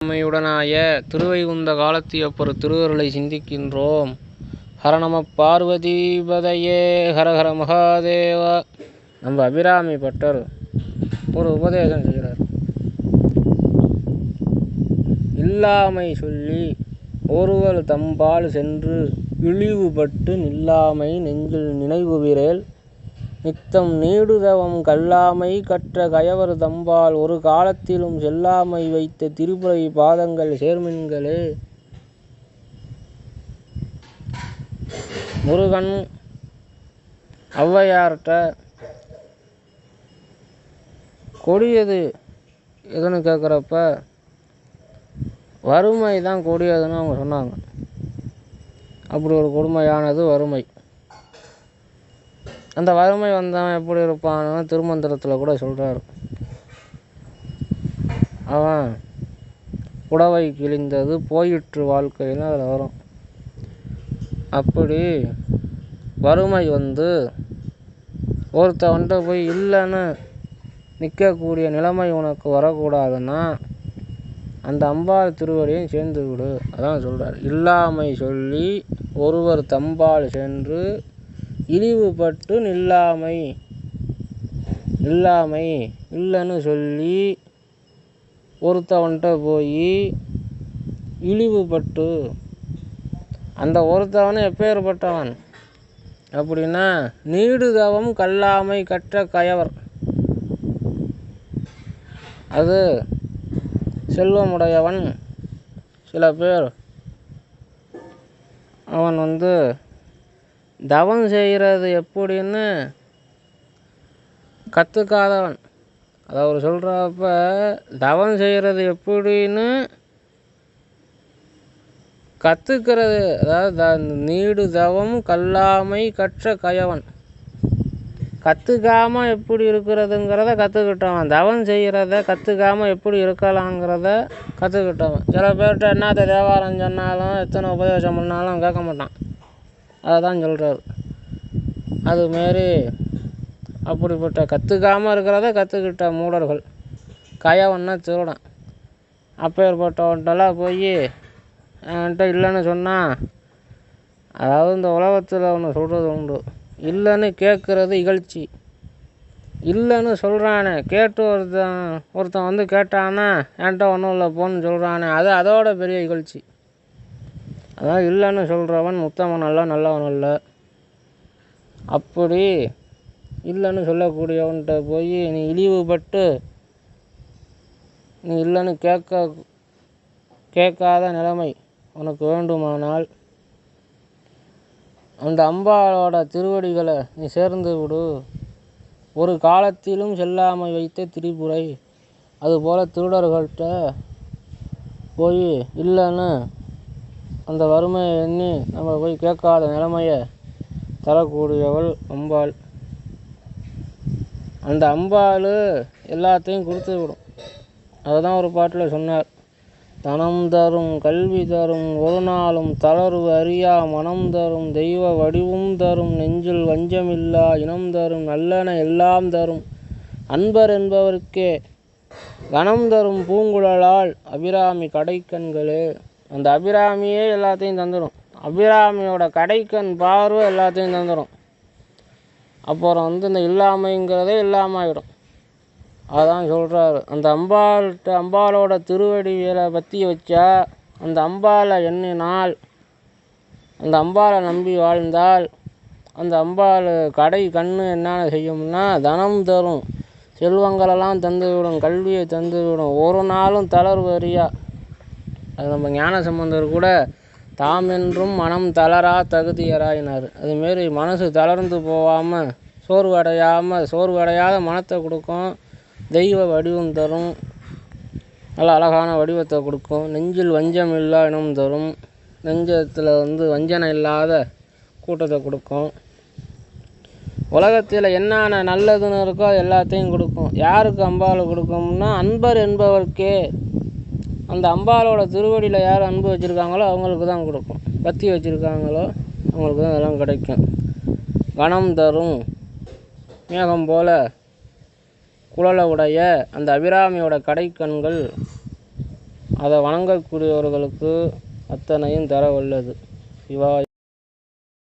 உடனாய திருவைகுந்த காலத்தியப்பொரு திருவருளை சிந்திக்கின்றோம். ஹரநம பார்வதிபதையே ஹரஹர மகாதேவா. நம்ம அபிராமி பட்டர் ஒரு உபதேசம் செய்கிறார். இல்லாமை சொல்லி ஒருவர் தம்பால் சென்று இழிவுபட்டு நில்லாமை நெஞ்சில் நினைவுவிரேல் நித்தம் நீடுதவம் கல்லாமை கற்ற கயவர் தம்பால் ஒரு காலத்திலும் செல்லாமை வைத்த திருப்புரை பாதங்கள் சேர்மின்களே. முருகன் ஔவையார்கிட்ட கொடியது எதுன்னு கேட்குறப்ப வறுமை தான் கொடியதுன்னு அவங்க சொன்னாங்க. அப்படி ஒரு கொடுமையானது வறுமை. அந்த வறுமை வந்தவன் எப்படி இருப்பான்னு திருமந்திரத்தில் கூட சொல்கிறார். அவன் புடவை கிழிந்தது போயிற்று வாழ்க்கைன்னு அதில் வரும். அப்படி வறுமை வந்து ஒருத்தவன்கிட்ட போய் இல்லைன்னு நிற்கக்கூடிய நிலைமை உனக்கு வரக்கூடாதுன்னா அந்த அம்பாள் திருவடியும் சேர்ந்து விடு. அதான் சொல்கிறார். இல்லாமை சொல்லி ஒருவர் தம்பால் சென்று இழிவுபட்டு நில்லாமை இல்லைன்னு சொல்லி ஒருத்தவன்கிட்ட போய் இழிவுபட்டு, அந்த ஒருத்தவன் எப்பேற்பட்டவன் அப்படின்னா நீடுதவம் கல்லாமை கற்ற கயவர். அது செல்வமுடையவன். சில பேர் அவன் வந்து தவம் செய்கிறது எப்படின்னு கற்றுக்காதவன். அதை அவர் சொல்கிறப்ப தவம் செய்கிறது எப்படின்னு கற்றுக்கிறது, அதாவது நீடு தவம் கல்லாமை கற்ற கயவன். கற்றுக்காமல் எப்படி இருக்கிறதுங்கிறத கற்றுக்கிட்டவன், தவம் செய்கிறத கற்றுக்காமல் எப்படி இருக்கலாங்கிறத கற்றுக்கிட்டவன். சில பேர்கிட்ட என்னத்த தேவாரம் சொன்னாலும் எத்தனை உபதேசம் பண்ணாலும் கேட்க மாட்டான். அதை தான் சொல்கிறார். அதுமாரி அப்படிப்பட்ட கற்றுக்காமல் இருக்கிறத கற்றுக்கிட்ட மூடர்கள். கயவன்னா திருடன். அப்பேற்பட்டவன்ட்டெல்லாம் போய் என்கிட்ட இல்லைன்னு சொன்னால், அதாவது இந்த உலகத்தில் ஒன்று சொல்கிறது உண்டு, இல்லைன்னு கேட்குறது இகழ்ச்சி. இல்லைன்னு சொல்கிறானே, கேட்டு ஒருத்தன் வந்து கேட்டானா என்கிட்ட ஒன்றும் இல்லை போன்னு சொல்கிறானே, அது அதோட பெரிய இகழ்ச்சி. அதான் இல்லைன்னு சொல்கிறவன் முத்தவன் அல்ல, நல்லவன் அல்ல. அப்படி இல்லைன்னு சொல்லக்கூடியவன்கிட்ட போய் நீ இழிவுபட்டு நீ இல்லைன்னு கேட்காத நிலைமை உனக்கு வேண்டுமானால் அந்த அம்பாளோட திருவடிகளை நீ சேர்ந்து விடு. ஒரு காலத்திலும் செல்லாமை வைத்த திரிபுரை. அதுபோல் திருடர்கள்ட்ட போய் இல்லைன்னு அந்த வறுமையை எண்ணி நம்ம போய் கேட்காத நிலைமையை தரக்கூடியவள் அம்பாள். அந்த அம்பாள் எல்லாத்தையும் கொடுத்து விடும். அதுதான் ஒரு பாட்டில் சொன்னார். தனம் தரும் கல்வி தரும் ஒரு நாளும் தளர்வு அறியா மனம் தரும் தெய்வ வடிவும் தரும் நெஞ்சில் வஞ்சமில்லா இனம் தரும் நல்லன எல்லாம் தரும் அன்பர் என்பவருக்கே கணம் தரும் பூங்குழலால் அபிராமி கடைக்கண்களே. அந்த அபிராமியே எல்லாத்தையும் தந்துடும். அபிராமியோட கடைக்கண் பார்வை எல்லாத்தையும் தந்துடும். அப்புறம் வந்து இந்த இல்லாமைங்கிறதே இல்லாமாயிடும். அதான் சொல்கிறாரு. அந்த அம்பாளோட திருவடிகளை பற்றி வச்சா, அந்த அம்பாளை எண்ணினால், அந்த அம்பாளை நம்பி வாழ்ந்தால், அந்த அம்பாள் கடை கண்ணு என்னென்ன செய்யும்னா தனம் தரும், செல்வங்களெல்லாம் தந்துவிடும், கல்வியை தந்துவிடும், ஒரு நாளும் தளர்வு அறியா. அது நம்ம ஞானசம்பந்தர் கூட தாம் என்றும் மனம் தளரா தகுதியராயினார். அதுமாரி மனசு தளர்ந்து போகாமல் சோர்வடையாத மனத்தை கொடுக்கும். தெய்வ வடிவம் தரும், நல்ல அழகான வடிவத்தை கொடுக்கும். நெஞ்சில் வஞ்சம் இல்லா இனம் தரும், நெஞ்சத்தில் வந்து வஞ்சனை இல்லாத கூட்டத்தை கொடுக்கும். உலகத்தில் என்னென்ன நல்லதுன்னு இருக்கோ அது எல்லாத்தையும் கொடுக்கும். யாருக்கு அம்பாள் கொடுக்கும்னா அன்பர் என்பவர்க்கே. அந்த அம்பாளோட திருவடியில் யார் அன்பு வச்சுருக்காங்களோ அவங்களுக்கு தான் கொடுக்கும். பற்றி வச்சுருக்காங்களோ அவங்களுக்கு தான் அதெல்லாம் கிடைக்கும். கணம் தரும் மேகம் போல குழலை உடைய அந்த அபிராமியோட கடைக்கண்கள் அதை வணங்கக்கூடியவர்களுக்கு அத்தனையும் தர வல்லது. சிவாய